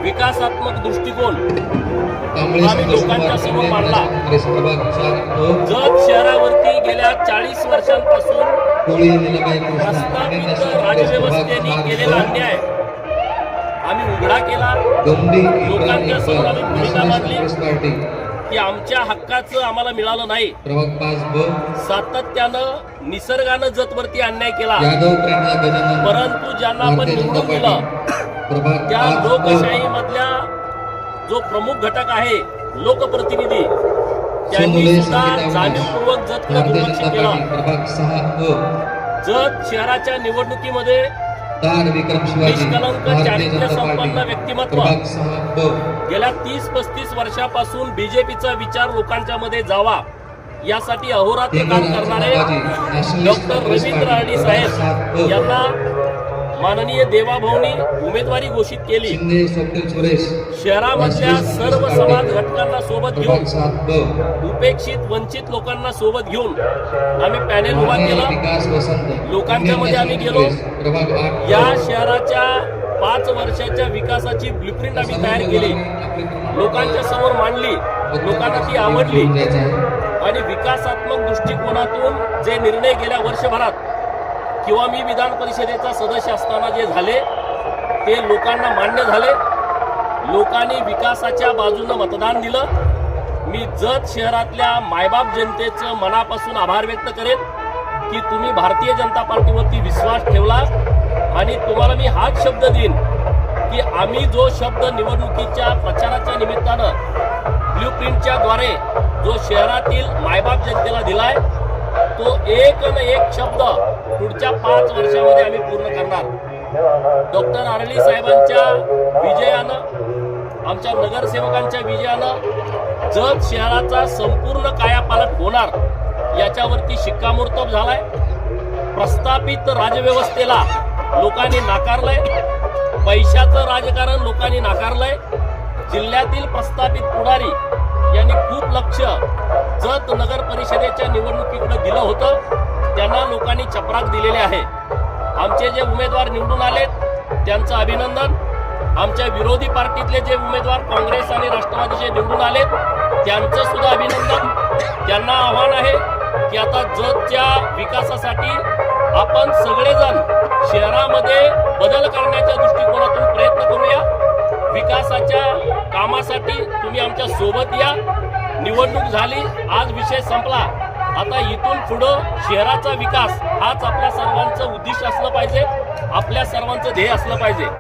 विकासात्मक दृष्टिकोन आम्ही लोकांच्या समोर मांडला। जत शहरावरती गेल्या 40 वर्षांपासून प्रस्थापित राजव्यवस्थेने केलेला अन्याय आम्ही उघडा केला। लोकांच्या समोर आम्ही भूमिका मांडली की आमच्या हक्काचं आम्हाला मिळालं नाही। सातत्यानं निसर्गानं जतवरती अन्याय केला, परंतु ज्यांना आपण निवडून दिलं त्या लोकशाही मधल्या जो प्रमुख घटक आहे लोकप्रतिनिधी, त्यांनी सुद्धा जाणीवपूर्वक जतकडे दुर्लक्ष केलं। जत शहराच्या निवडणुकीमध्ये निष्कलंक चारित्र्य संपन्न व्यक्तिमत्व गेल्या 30-35 वर्षापासून बीजेपीचा विचार लोकांच्या मध्ये जावा यासाठी अहोरात्र काम करणारे डॉक्टर रवींद्र आरडी साहेब यांना माननीय देवाभाऊनी उमेदवारी घोषित केली। शहरामधल्या सर्व समाज घटकांना सोबत घेऊन, उपेक्षित वंचित लोकांना सोबत घेऊन आम्ही पॅनेल उभा केला। लोकांच्या मध्ये आम्ही गेलो, या शहराच्या 5 वर्षाच्या विकासाची ब्लूप्रिंट आम्ही तयार केली, लोकांच्या समोर मांडली, लोकांना ती आवडली आणि विकासात्मक दृष्टिकोनातून जे निर्णय गेल्या वर्षभरात किंवा मी विधान परिषदेचा सदस्य असताना जे झाले ते लोकांना मान्य झाले। लोकांनी विकासाच्या बाजूने मतदान दिलं। मी जत शहरातल्या मायबाप जनतेचं मनापासून आभार व्यक्त करेन की तुम्ही भारतीय जनता पार्टीवरती विश्वास ठेवला आणि तुम्हाला मी हाच शब्द देईन की आम्ही जो शब्द निवडणुकीच्या प्रचाराच्या निमित्तानं ब्लूप्रिंटच्या द्वारे जो शहरातील मायबाप जनतेला दिलाय तो एक न एक शब्द पुढच्या 5 वर्षामध्ये आम्ही पूर्ण करणार। डॉक्टर आरडी साहेबांच्या विजयानं, आमच्या नगरसेवकांच्या विजयानं जत शहराचा संपूर्ण कायापालट होणार याच्यावरती शिक्कामोर्तब झालाय। प्रस्थापित राजव्यवस्थेला लोकांनी नाकारलंय, पैशाचं राजकारण लोकांनी नाकारलंय। जिल्ह्यातील प्रस्थापित पुढारी यांनी खूप लक्ष जत नगर परिषदेच्या निवडणुकीकडे दिलं होतं, त्यांना लोकांनी चपराक दिलेले आहे। आमचे जे उमेदवार निवडून आलेत त्यांचं अभिनंदन। आमच्या विरोधी पार्टीतले जे उमेदवार काँग्रेस आणि राष्ट्रवादीचे निवडून आलेत त्यांचं सुद्धा अभिनंदन। त्यांना आव्हान आहे की आता जतच्या विकासासाठी आपण सगळेजण शहरामध्ये बदल करण्याच्या दृष्टिकोनातून प्रयत्न करूया। विकासाच्या कामासाठी तुम्ही आमच्या सोबत या। निवडणूक झाली, आज विषय संपला, आता इथून पुढं शहराचा विकास हाच आपल्या सर्वांचं उद्दिष्ट असलं पाहिजे, आपल्या सर्वांचं ध्येय असलं पाहिजे।